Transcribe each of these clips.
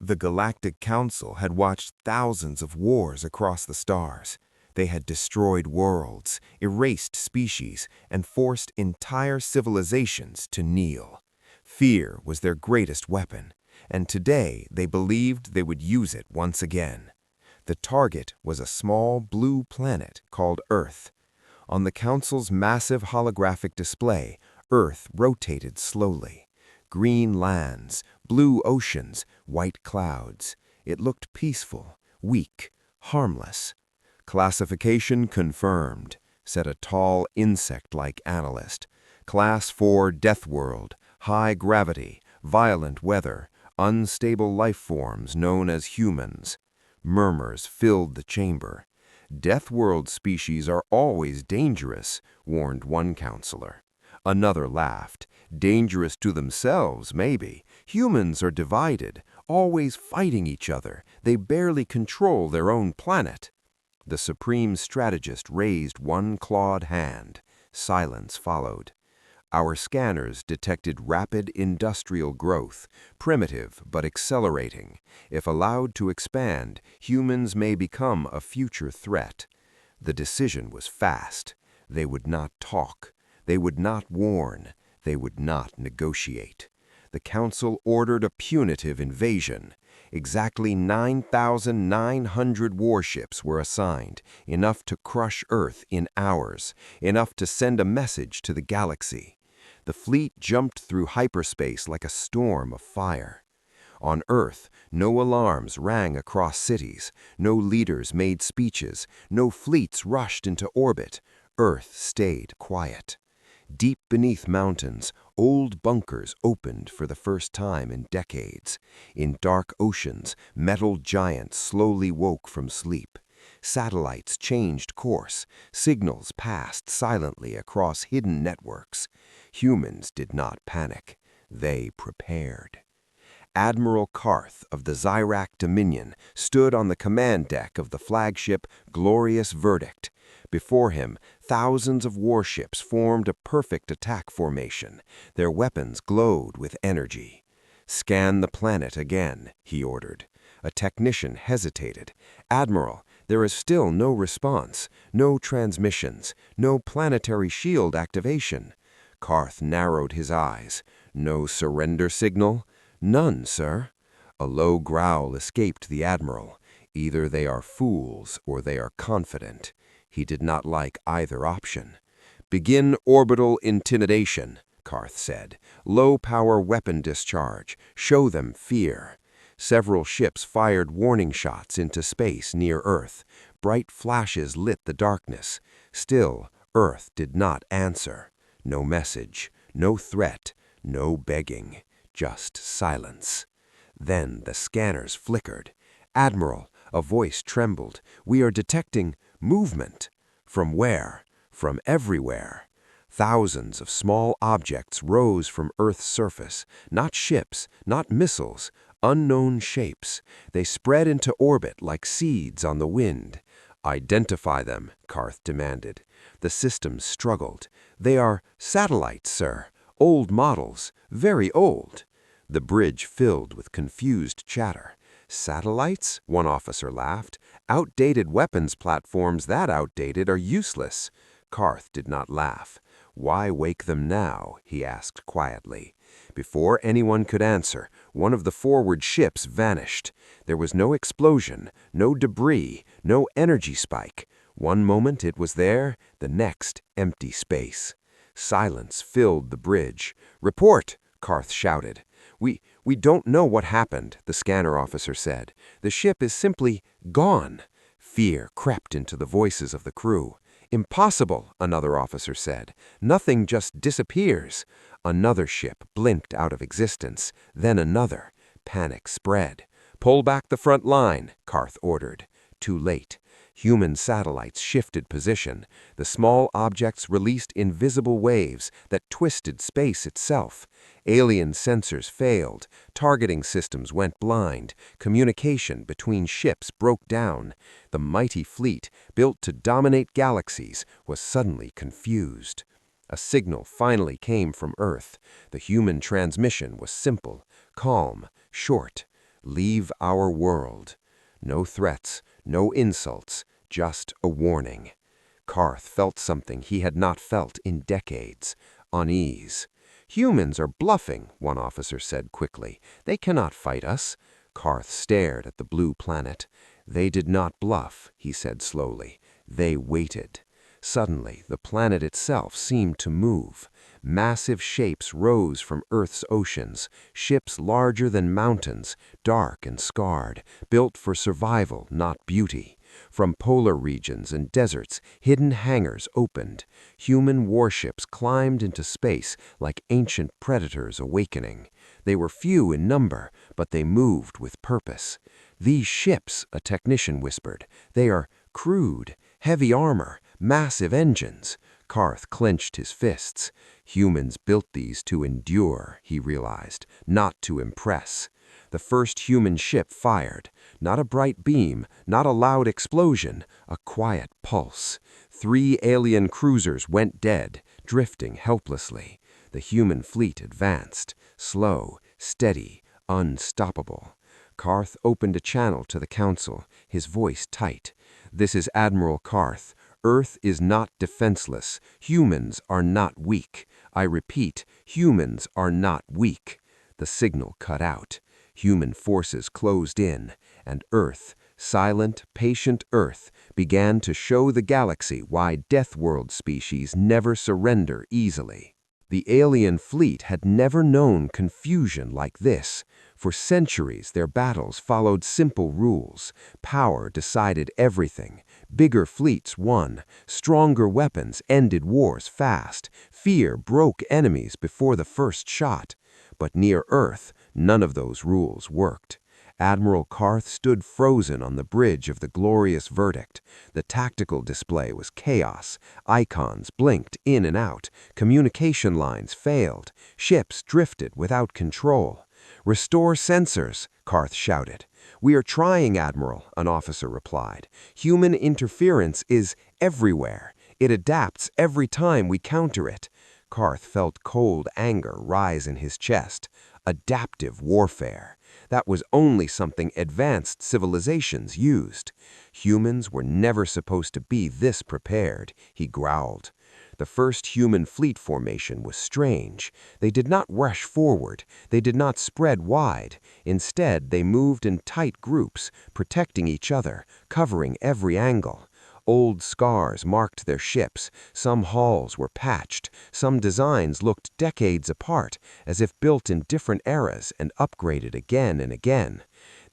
The Galactic Council had watched thousands of wars across the stars. They had destroyed worlds, erased species, and forced entire civilizations to kneel. Fear was their greatest weapon, and today they believed they would use it once again. The target was a small blue planet called Earth. On the Council's massive holographic display, Earth rotated slowly. Green lands, blue oceans, white clouds. It looked peaceful, weak, harmless. "Classification confirmed," said a tall insect-like analyst. "Class 4 Deathworld, high gravity, violent weather, unstable life forms known as humans." Murmurs filled the chamber. "Deathworld species are always dangerous," warned one counselor. Another laughed. "Dangerous to themselves, maybe. Humans are divided, always fighting each other. They barely control their own planet." The supreme strategist raised one clawed hand. Silence followed. "Our scanners detected rapid industrial growth, primitive but accelerating. If allowed to expand, humans may become a future threat." The decision was fast. They would not talk. They would not warn. They would not negotiate. The Council ordered a punitive invasion. Exactly 9,900 warships were assigned, enough to crush Earth in hours, enough to send a message to the galaxy. The fleet jumped through hyperspace like a storm of fire. On Earth, no alarms rang across cities, no leaders made speeches, no fleets rushed into orbit. Earth stayed quiet. Deep beneath mountains, old bunkers opened for the first time in decades. In dark oceans, metal giants slowly woke from sleep. Satellites changed course. Signals passed silently across hidden networks. Humans did not panic. They prepared. Admiral Karth of the Zyrak Dominion stood on the command deck of the flagship Glorious Verdict. Before him, thousands of warships formed a perfect attack formation. Their weapons glowed with energy. "Scan the planet again," he ordered. A technician hesitated. "Admiral, there is still no response, no transmissions, no planetary shield activation." Karth narrowed his eyes. "No surrender signal?" "None, sir." A low growl escaped the admiral. Either they are fools or they are confident. He did not like either option. "Begin orbital intimidation," Karth said. "Low-power weapon discharge. Show them fear." Several ships fired warning shots into space near Earth. Bright flashes lit the darkness. Still, Earth did not answer. No message, no threat, no begging. Just silence. Then the scanners flickered. "Admiral," a voice trembled, "we are detecting movement." "From where?" "From everywhere." Thousands of small objects rose from Earth's surface. Not ships, not missiles, unknown shapes. They spread into orbit like seeds on the wind. "Identify them," Karth demanded. The systems struggled. "They are satellites, sir. Old models, very old." The bridge filled with confused chatter. "Satellites?" one officer laughed. "Outdated weapons platforms that outdated are useless." Karth did not laugh. "Why wake them now?" he asked quietly. Before anyone could answer, one of the forward ships vanished. There was no explosion, no debris, no energy spike. One moment it was there, the next empty space. Silence filled the bridge. "Report!" Karth shouted. We don't know what happened," the scanner officer said. "The ship is simply gone." Fear crept into the voices of the crew. "Impossible," another officer said. "Nothing just disappears." Another ship blinked out of existence, then another. Panic spread. "Pull back the front line," Karth ordered. Too late. Human satellites shifted position. The small objects released invisible waves that twisted space itself. Alien sensors failed. Targeting systems went blind. Communication between ships broke down. The mighty fleet, built to dominate galaxies, was suddenly confused. A signal finally came from Earth. The human transmission was simple, calm, short. Leave our world. No threats, no insults, just a warning. Karth felt something he had not felt in decades. Unease. Humans are bluffing, one officer said quickly. They cannot fight us. Karth stared at the blue planet. They did not bluff, he said slowly. They waited. Suddenly, the planet itself seemed to move. Massive shapes rose from Earth's oceans, ships larger than mountains, dark and scarred, built for survival, not beauty. From polar regions and deserts, hidden hangars opened. Human warships climbed into space like ancient predators awakening. They were few in number, but they moved with purpose. These ships, a technician whispered, they are crude, heavy armor, massive engines. Karth clenched his fists. Humans built these to endure, he realized, not to impress. The first human ship fired. Not a bright beam, not a loud explosion, a quiet pulse. 3 alien cruisers went dead, drifting helplessly. The human fleet advanced, slow, steady, unstoppable. Karth opened a channel to the Council, his voice tight. "This is Admiral Karth. Earth is not defenseless. Humans are not weak. I repeat, humans are not weak." The signal cut out. Human forces closed in, and Earth, silent, patient Earth, began to show the galaxy why Deathworld species never surrender easily. The alien fleet had never known confusion like this. For centuries, their battles followed simple rules. Power decided everything. Bigger fleets won. Stronger weapons ended wars fast. Fear broke enemies before the first shot. But near Earth, none of those rules worked. Admiral Karth stood frozen on the bridge of the glorious verdict. The tactical display was chaos. Icons blinked in and out. Communication lines failed. Ships drifted without control. "Restore sensors," Karth shouted. "We are trying, Admiral," an officer replied. "Human interference is everywhere. It adapts every time we counter it." Karth felt cold anger rise in his chest. Adaptive warfare. That was only something advanced civilizations used. Humans were never supposed to be this prepared, he growled. The first human fleet formation was strange. They did not rush forward. They did not spread wide. Instead, they moved in tight groups, protecting each other, covering every angle. Old scars marked their ships. Some hulls were patched. Some designs looked decades apart, as if built in different eras and upgraded again and again.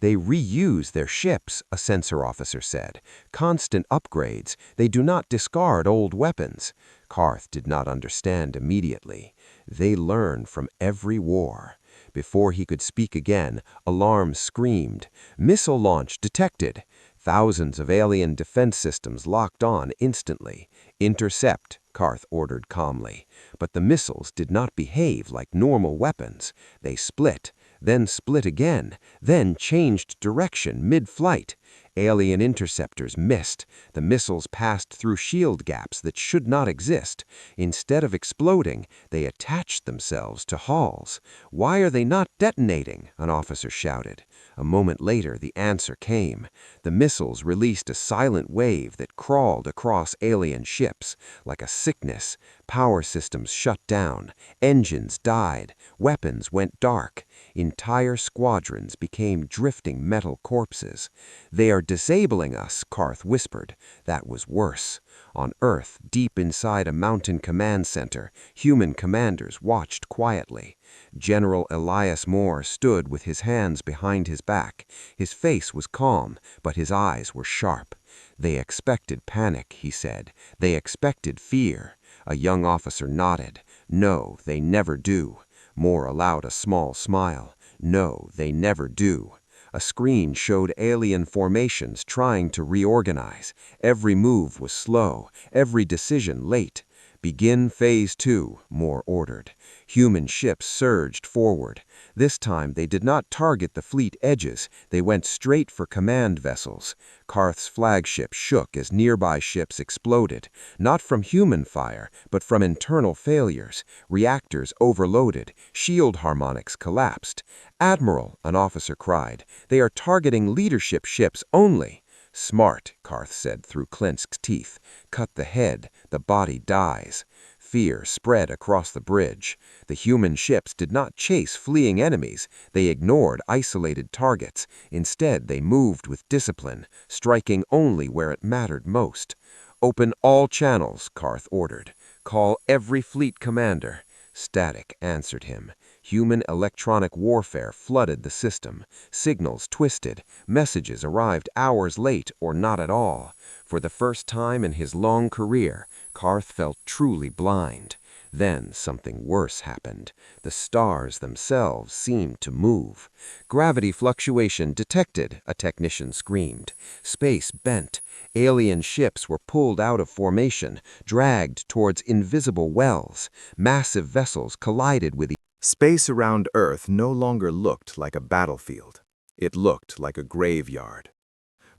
"They reuse their ships," a sensor officer said. "Constant upgrades. They do not discard old weapons." Karth did not understand immediately. They learn from every war. Before he could speak again, alarms screamed. "Missile launch detected." Thousands of alien defense systems locked on instantly. "Intercept," Karth ordered calmly. But the missiles did not behave like normal weapons. They split, then split again, then changed direction mid-flight. Alien interceptors missed. The missiles passed through shield gaps that should not exist. Instead of exploding, they attached themselves to hulls. "Why are they not detonating?" an officer shouted. A moment later, the answer came. The missiles released a silent wave that crawled across alien ships. Like a sickness, power systems shut down. Engines died. Weapons went dark. Entire squadrons became drifting metal corpses. "They are disabling us," Karth whispered. That was worse. On Earth, deep inside a mountain command center, human commanders watched quietly. General Elias Moore stood with his hands behind his back. His face was calm, but his eyes were sharp. "They expected panic," he said. "They expected fear." A young officer nodded. "No, they never do." Moore allowed a small smile. "No, they never do." A screen showed alien formations trying to reorganize. Every move was slow, every decision late. Begin Phase 2, Moore ordered. Human ships surged forward. This time they did not target the fleet edges, they went straight for command vessels. Karth's flagship shook as nearby ships exploded, not from human fire, but from internal failures. Reactors overloaded, shield harmonics collapsed. "Admiral," an officer cried, "they are targeting leadership ships only." "Smart," Karth said through clenched teeth. "Cut the head, the body dies." Fear spread across the bridge. The human ships did not chase fleeing enemies. They ignored isolated targets. Instead, they moved with discipline, striking only where it mattered most. "Open all channels," Karth ordered. "Call every fleet commander." Static answered him. Human electronic warfare flooded the system. Signals twisted. Messages arrived hours late or not at all. For the first time in his long career, Karth felt truly blind. Then something worse happened. The stars themselves seemed to move. "Gravity fluctuation detected," a technician screamed. Space bent. Alien ships were pulled out of formation, dragged towards invisible wells. Massive vessels collided with each other. Space around Earth no longer looked like a battlefield. It looked like a graveyard.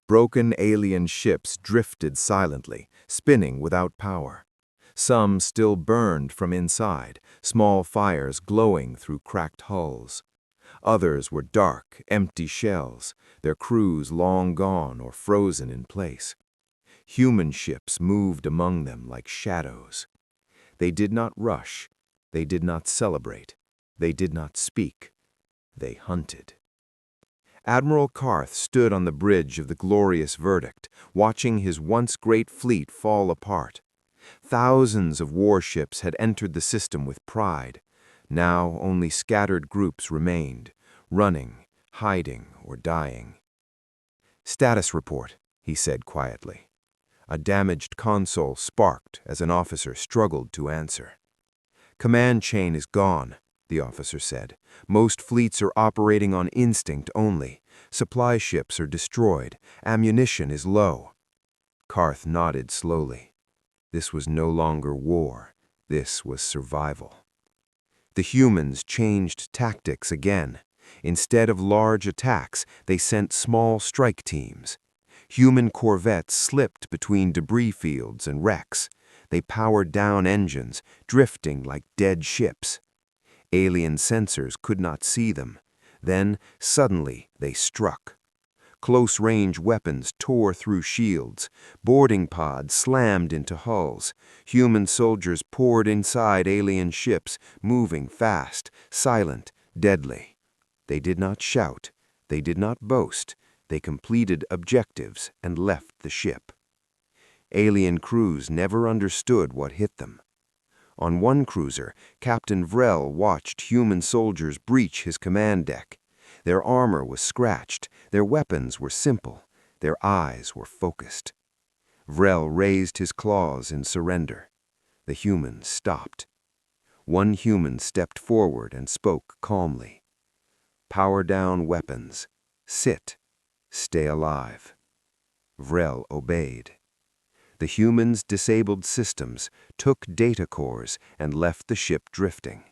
Broken alien ships drifted silently, spinning without power. Some still burned from inside, small fires glowing through cracked hulls. Others were dark, empty shells, their crews long gone or frozen in place. Human ships moved among them like shadows. They did not rush. They did not celebrate. They did not speak. They hunted. Admiral Karth stood on the bridge of the glorious verdict, watching his once great fleet fall apart. Thousands of warships had entered the system with pride. Now only scattered groups remained, running, hiding, or dying. "Status report," he said quietly. A damaged console sparked as an officer struggled to answer. "Command chain is gone," the officer said. "Most fleets are operating on instinct only. Supply ships are destroyed. Ammunition is low." Karth nodded slowly. This was no longer war. This was survival. The humans changed tactics again. Instead of large attacks, they sent small strike teams. Human corvettes slipped between debris fields and wrecks. They powered down engines, drifting like dead ships. Alien sensors could not see them. Then, suddenly, they struck. Close-range weapons tore through shields. Boarding pods slammed into hulls. Human soldiers poured inside alien ships, moving fast, silent, deadly. They did not shout. They did not boast. They completed objectives and left the ship. Alien crews never understood what hit them. On one cruiser, Captain Vrel watched human soldiers breach his command deck. Their armor was scratched, their weapons were simple, their eyes were focused. Vrel raised his claws in surrender. The humans stopped. One human stepped forward and spoke calmly. "Power down weapons. Sit. Stay alive." Vrel obeyed. The humans disabled systems, took data cores, and left the ship drifting.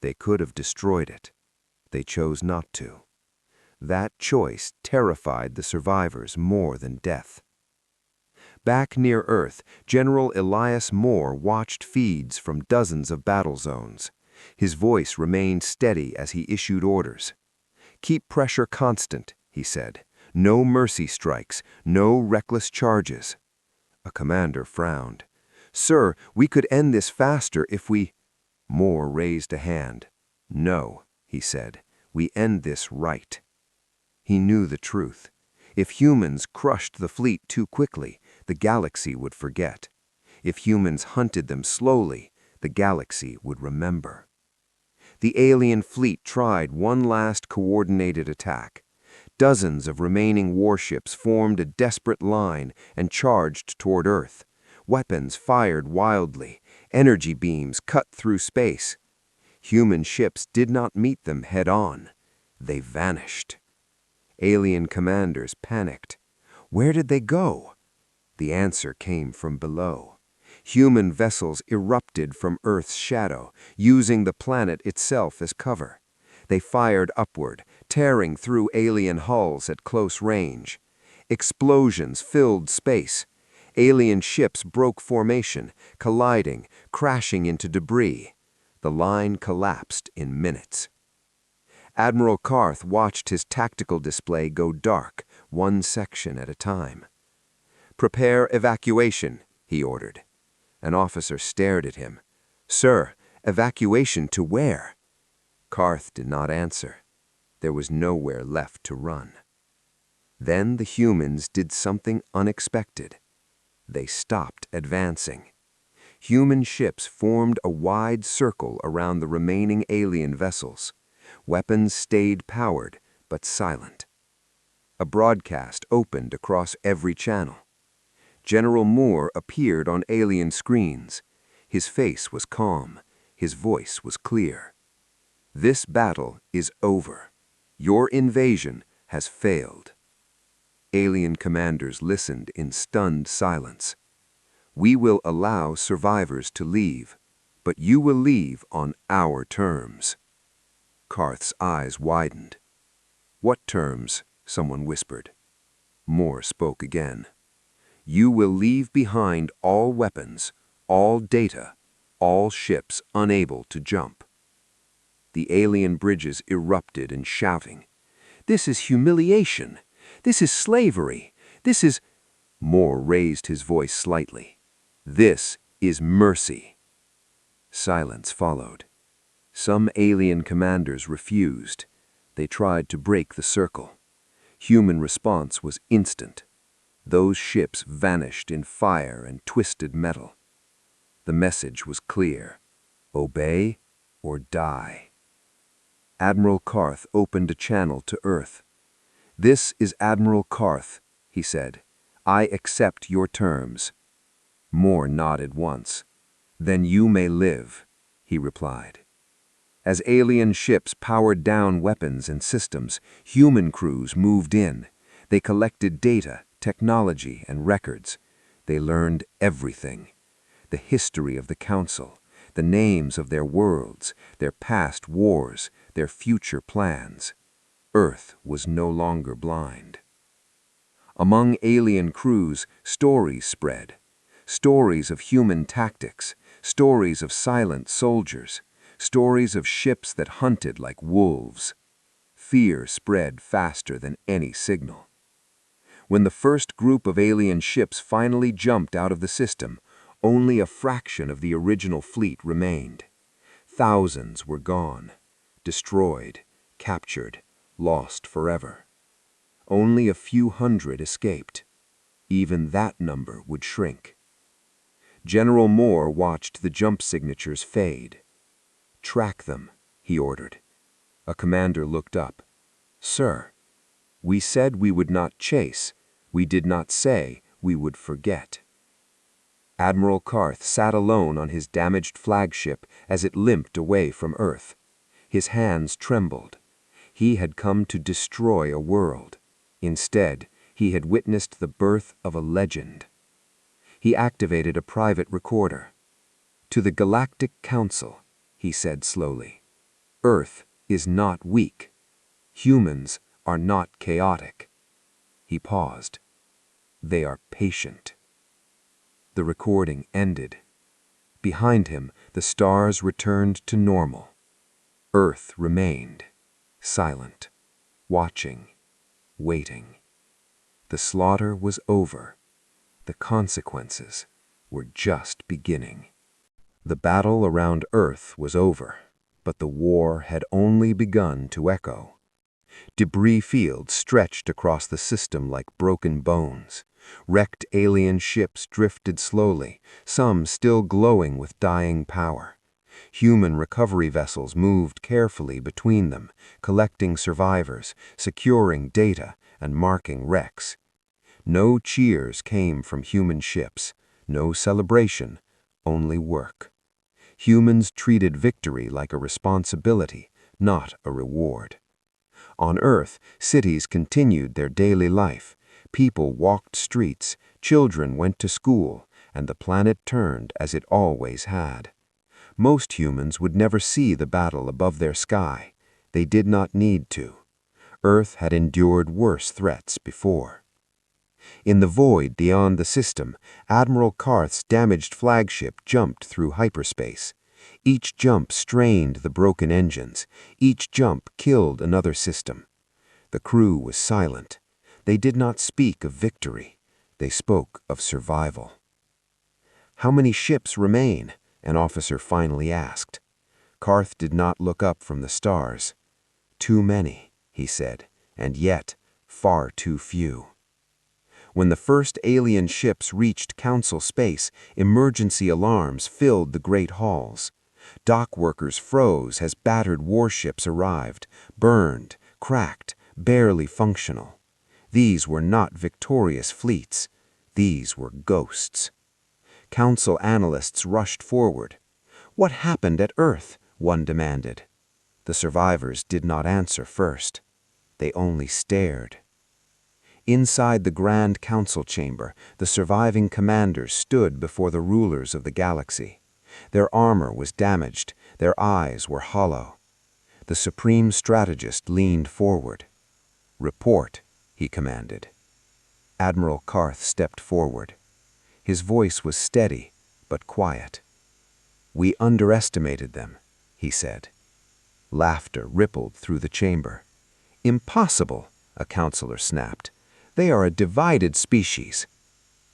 They could have destroyed it. They chose not to. That choice terrified the survivors more than death. Back near Earth, General Elias Moore watched feeds from dozens of battle zones. His voice remained steady as he issued orders. "Keep pressure constant," he said. "No mercy strikes, no reckless charges." A commander frowned. "Sir, we could end this faster if we—" Moore raised a hand. "No," he said. "We end this right." He knew the truth. If humans crushed the fleet too quickly, the galaxy would forget. If humans hunted them slowly, the galaxy would remember. The alien fleet tried one last coordinated attack. Dozens of remaining warships formed a desperate line and charged toward Earth. Weapons fired wildly. Energy beams cut through space. Human ships did not meet them head-on. They vanished. Alien commanders panicked. Where did they go? The answer came from below. Human vessels erupted from Earth's shadow, using the planet itself as cover. They fired upward, tearing through alien hulls at close range. Explosions filled space. Alien ships broke formation, colliding, crashing into debris. The line collapsed in minutes. Admiral Karth watched his tactical display go dark, one section at a time. "Prepare evacuation," he ordered. An officer stared at him. "Sir, evacuation to where?" Karth did not answer. There was nowhere left to run. Then the humans did something unexpected. They stopped advancing. Human ships formed a wide circle around the remaining alien vessels. Weapons stayed powered, but silent. A broadcast opened across every channel. General Moore appeared on alien screens. His face was calm. His voice was clear. "This battle is over. Your invasion has failed." Alien commanders listened in stunned silence. "We will allow survivors to leave, but you will leave on our terms." Karth's eyes widened. "What terms?" someone whispered. Moore spoke again. "You will leave behind all weapons, all data, all ships unable to jump." The alien bridges erupted in shouting. "This is humiliation! This is slavery! This is—" Moore raised his voice slightly. "This is mercy." Silence followed. Some alien commanders refused. They tried to break the circle. Human response was instant. Those ships vanished in fire and twisted metal. The message was clear: obey or die. Admiral Karth opened a channel to Earth. "This is Admiral Karth," he said. "I accept your terms." Moore nodded once. "Then you may live," he replied. As alien ships powered down weapons and systems, human crews moved in. They collected data, technology, and records. They learned everything: the history of the Council, the names of their worlds, their past wars, their future plans. Earth was no longer blind. Among alien crews, stories spread. Stories of human tactics, stories of silent soldiers, stories of ships that hunted like wolves. Fear spread faster than any signal. When the first group of alien ships finally jumped out of the system, only a fraction of the original fleet remained. Thousands were gone, destroyed, captured, lost forever. Only a few hundred escaped. Even that number would shrink. General Moore watched the jump signatures fade. "Track them," he ordered. A commander looked up. "Sir, we said we would not chase. We did not say we would forget." Admiral Karth sat alone on his damaged flagship as it limped away from Earth. His hands trembled. He had come to destroy a world. Instead, he had witnessed the birth of a legend. He activated a private recorder. "To the Galactic Council," he said slowly, "Earth is not weak. Humans are not chaotic." He paused. "They are patient." The recording ended. Behind him, the stars returned to normal. Earth remained, silent, watching, waiting. The slaughter was over. The consequences were just beginning. The battle around Earth was over, but the war had only begun to echo. Debris fields stretched across the system like broken bones. Wrecked alien ships drifted slowly, some still glowing with dying power. Human recovery vessels moved carefully between them, collecting survivors, securing data, and marking wrecks. No cheers came from human ships, no celebration, only work. Humans treated victory like a responsibility, not a reward. On Earth, cities continued their daily life. People walked streets, children went to school, and the planet turned as it always had. Most humans would never see the battle above their sky. They did not need to. Earth had endured worse threats before. In the void beyond the system, Admiral Karth's damaged flagship jumped through hyperspace. Each jump strained the broken engines. Each jump killed another system. The crew was silent. They did not speak of victory. They spoke of survival. "How many ships remain?" an officer finally asked. Karth did not look up from the stars. "Too many," he said, "and yet far too few." When the first alien ships reached Council space, emergency alarms filled the great halls. Dock workers froze as battered warships arrived, burned, cracked, barely functional. These were not victorious fleets. These were ghosts. Council analysts rushed forward. "What happened at Earth?" one demanded. The survivors did not answer first. They only stared. Inside the Grand Council chamber, the surviving commanders stood before the rulers of the galaxy. Their armor was damaged, their eyes were hollow. The supreme strategist leaned forward. "Report," he commanded. Admiral Karth stepped forward. His voice was steady, but quiet. "We underestimated them," he said. Laughter rippled through the chamber. "Impossible," a counselor snapped. "They are a divided species."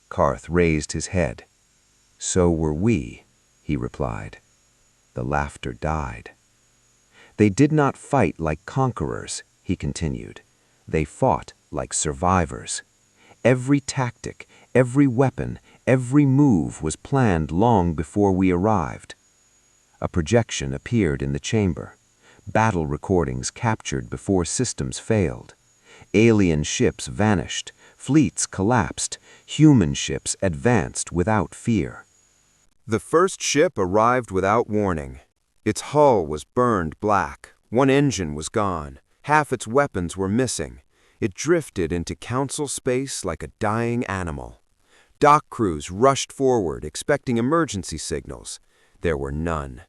Karth raised his head. "So were we," he replied. The laughter died. "They did not fight like conquerors," he continued. "They fought like survivors. Every tactic, every weapon, every move was planned long before we arrived." A projection appeared in the chamber. Battle recordings captured before systems failed. Alien ships vanished, fleets collapsed, human ships advanced without fear. The first ship arrived without warning. Its hull was burned black. One engine was gone. Half its weapons were missing. It drifted into Council space like a dying animal. Dock crews rushed forward, expecting emergency signals. There were none.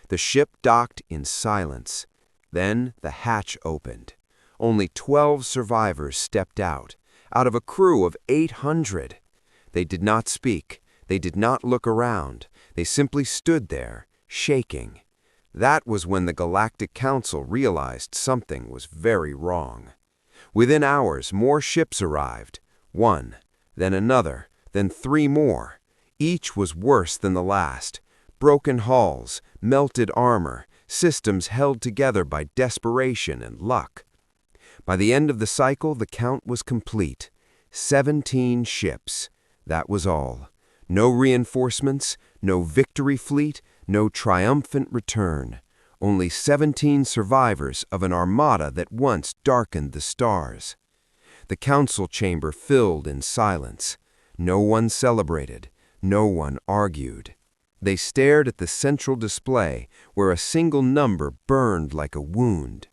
The ship docked in silence. Then the hatch opened. Only 12 survivors stepped out of a crew of 800. They did not speak. They did not look around. They simply stood there, shaking. That was when the Galactic Council realized something was very wrong. Within hours, more ships arrived. One, then another, then 3 more. Each was worse than the last. Broken hulls, melted armor, systems held together by desperation and luck. By the end of the cycle, the count was complete. 17 ships. That was all. No reinforcements, no victory fleet, no triumphant return. Only 17 survivors of an armada that once darkened the stars. The council chamber filled in silence. No one celebrated. No one argued. They stared at the central display where a single number burned like a wound.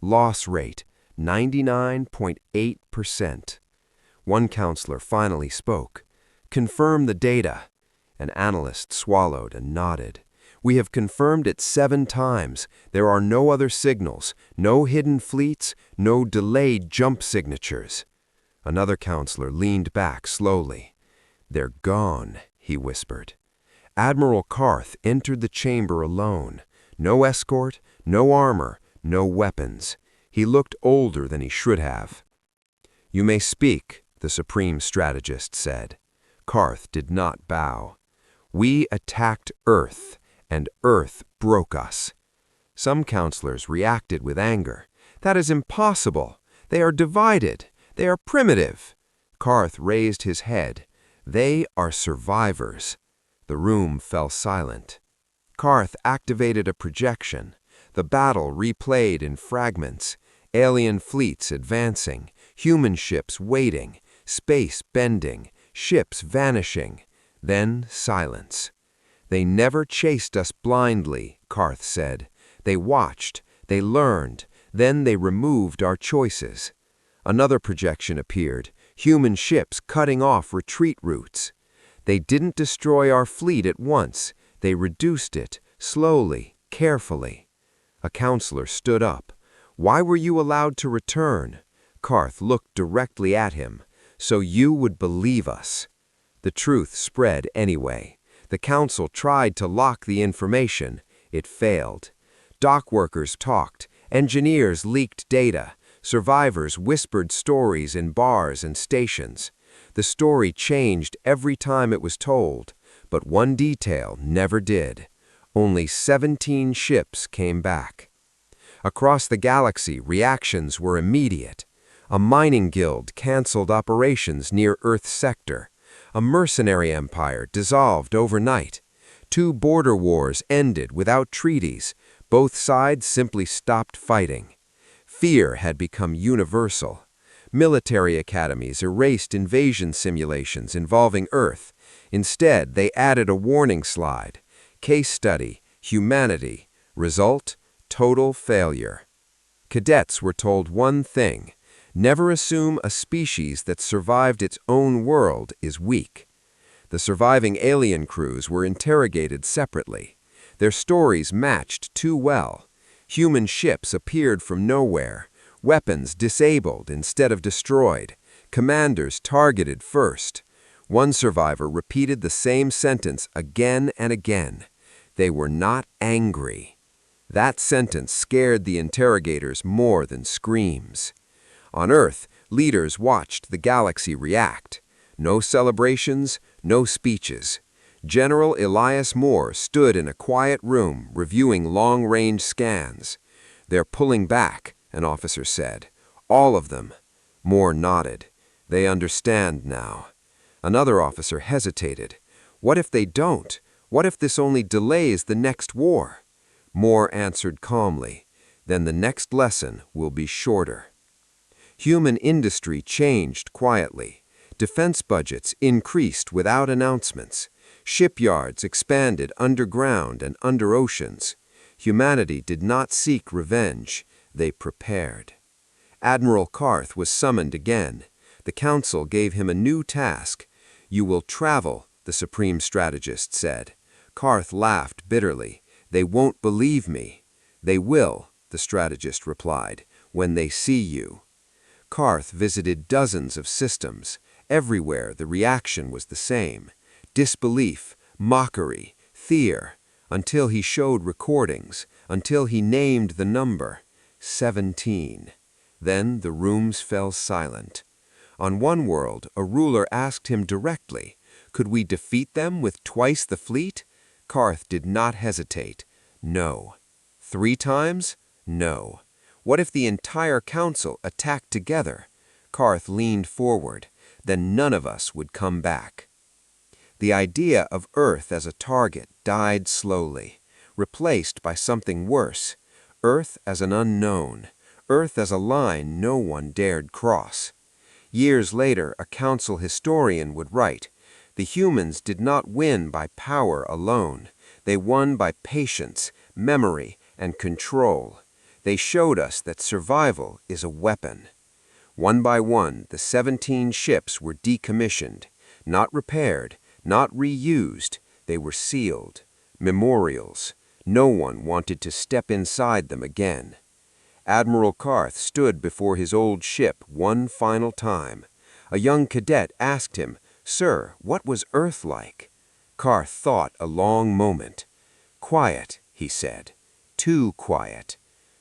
Loss rate, 99.8%. One counselor finally spoke. "Confirm the data." An analyst swallowed and nodded. "We have confirmed it 7 times. There are no other signals, no hidden fleets, no delayed jump signatures." Another counselor leaned back slowly. "They're gone," he whispered. Admiral Karth entered the chamber alone. No escort, no armor, no weapons. He looked older than he should have. "You may speak," the supreme strategist said. Karth did not bow. "We attacked Earth, and Earth broke us." Some counselors reacted with anger. "That is impossible. They are divided. They are primitive." Karth raised his head. "They are survivors." The room fell silent. Karth activated a projection. The battle replayed in fragments. Alien fleets advancing, human ships waiting, space bending, ships vanishing. Then silence. "They never chased us blindly," Karth said. "They watched, they learned, then they removed our choices." Another projection appeared, human ships cutting off retreat routes. They didn't destroy our fleet at once. They reduced it, slowly, carefully. A counselor stood up. Why were you allowed to return? Karth looked directly at him. So you would believe us. The truth spread anyway. The council tried to lock the information. It failed. Dock workers talked. Engineers leaked data. Survivors whispered stories in bars and stations. The story changed every time it was told, but one detail never did. Only 17 ships came back. Across the galaxy, reactions were immediate. A mining guild canceled operations near Earth's sector. A mercenary empire dissolved overnight. 2 border wars ended without treaties. Both sides simply stopped fighting. Fear had become universal. Military academies erased invasion simulations involving Earth. Instead, they added a warning slide. Case study, humanity. Result, total failure. Cadets were told one thing: never assume a species that survived its own world is weak. The surviving alien crews were interrogated separately. Their stories matched too well. Human ships appeared from nowhere, weapons disabled instead of destroyed, commanders targeted first. One survivor repeated the same sentence again and again. They were not angry. That sentence scared the interrogators more than screams. On Earth, leaders watched the galaxy react. No celebrations, no speeches. General Elias Moore stood in a quiet room reviewing long-range scans. "They're pulling back," an officer said. "All of them." Moore nodded. "They understand now." Another officer hesitated. "What if they don't? What if this only delays the next war?" Moore answered calmly. "Then the next lesson will be shorter." Human industry changed quietly. Defense budgets increased without announcements. Shipyards expanded underground and under oceans. Humanity did not seek revenge. They prepared. Admiral Karth was summoned again. The council gave him a new task. "You will travel," the supreme strategist said. Karth laughed bitterly. "They won't believe me." "They will," the strategist replied, "when they see you." Karth visited dozens of systems. Everywhere the reaction was the same. Disbelief, mockery, fear, until he showed recordings, until he named the number, 17. Then the rooms fell silent. On one world, a ruler asked him directly, "Could we defeat them with twice the fleet?" Karth did not hesitate. "No." 3 times? No. What if the entire council attacked together? Karth leaned forward. Then none of us would come back. The idea of Earth as a target died slowly, replaced by something worse. Earth as an unknown. Earth as a line no one dared cross. Years later, a council historian would write, "The humans did not win by power alone. They won by patience, memory, and control. They showed us that survival is a weapon." One by one, the 17 ships were decommissioned, not repaired, not reused. They were sealed. Memorials. No one wanted to step inside them again. Admiral Karth stood before his old ship one final time. A young cadet asked him, "Sir, what was Earth like?" Karth thought a long moment. "Quiet," he said. "Too quiet."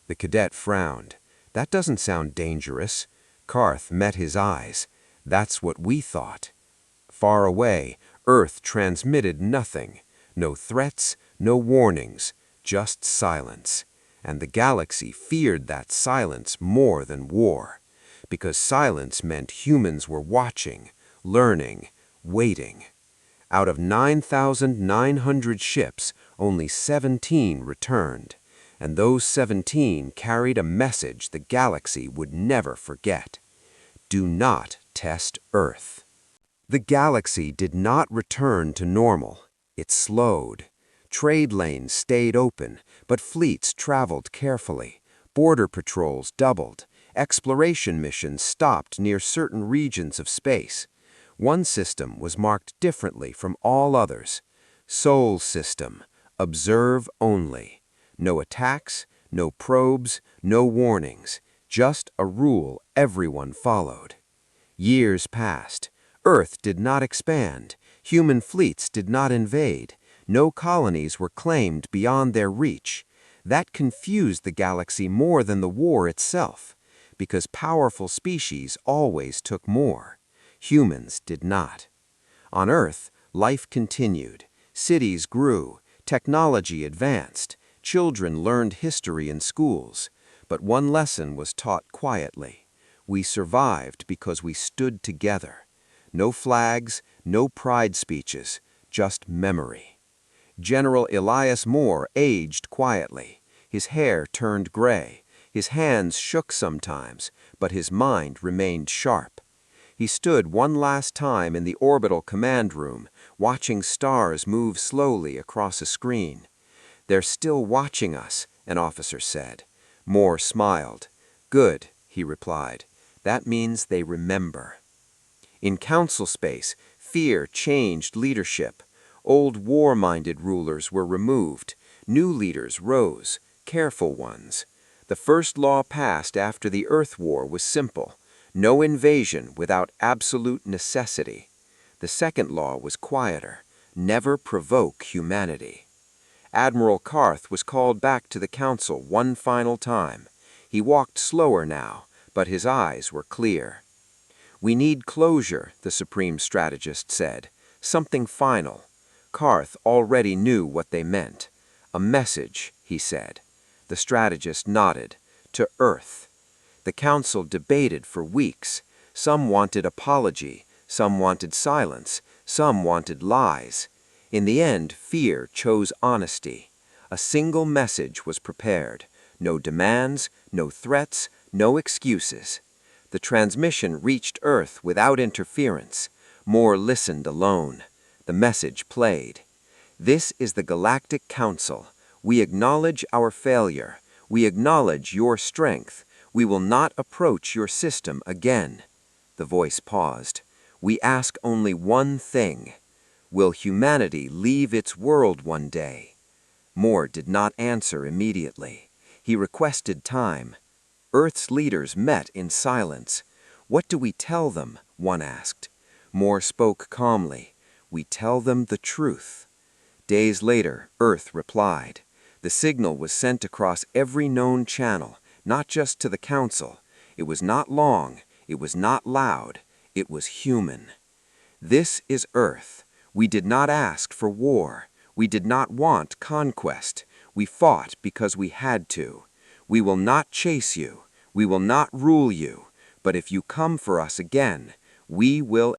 The cadet frowned. "That doesn't sound dangerous." Karth met his eyes. "That's what we thought." Far away, Earth transmitted nothing. No threats, no warnings, just silence. And the galaxy feared that silence more than war. Because silence meant humans were watching, learning, waiting. Out of 9,900 ships, only 17 returned. And those 17 carried a message the galaxy would never forget. Do not test Earth. The galaxy did not return to normal. It slowed. Trade lanes stayed open, but fleets traveled carefully. Border patrols doubled. Exploration missions stopped near certain regions of space. One system was marked differently from all others. Sol system, observe only. No attacks, no probes, no warnings, just a rule everyone followed. Years passed. Earth did not expand. Human fleets did not invade. No colonies were claimed beyond their reach. That confused the galaxy more than the war itself, because powerful species always took more. Humans did not. On Earth, life continued. Cities grew. Technology advanced. Children learned history in schools. But one lesson was taught quietly. We survived because we stood together. No flags, no pride speeches, just memory. General Elias Moore aged quietly. His hair turned gray. His hands shook sometimes, but his mind remained sharp. He stood one last time in the orbital command room, watching stars move slowly across a screen. "They're still watching us," an officer said. Moore smiled. "Good," he replied. "That means they remember." In council space, fear changed leadership. Old war-minded rulers were removed. New leaders rose, careful ones. The first law passed after the Earth War was simple: no invasion without absolute necessity. The second law was quieter: never provoke humanity. Admiral Karth was called back to the council one final time. He walked slower now, but his eyes were clear. "We need closure," the Supreme Strategist said. "Something final." Karth already knew what they meant. "A message," he said. The strategist nodded. "To Earth." The council debated for weeks. Some wanted apology, some wanted silence, some wanted lies. In the end, fear chose honesty. A single message was prepared. No demands, no threats, no excuses. The transmission reached Earth without interference. Moore listened alone. The message played. "This is the Galactic Council. We acknowledge our failure. We acknowledge your strength. We will not approach your system again." The voice paused. "We ask only one thing. Will humanity leave its world one day?" Moore did not answer immediately. He requested time. Earth's leaders met in silence. "What do we tell them?" one asked. Moore spoke calmly. "We tell them the truth." Days later, Earth replied. The signal was sent across every known channel, not just to the Council. It was not long. It was not loud. It was human. "This is Earth. We did not ask for war. We did not want conquest. We fought because we had to. We will not chase you. We will not rule you. But if you come for us again, we will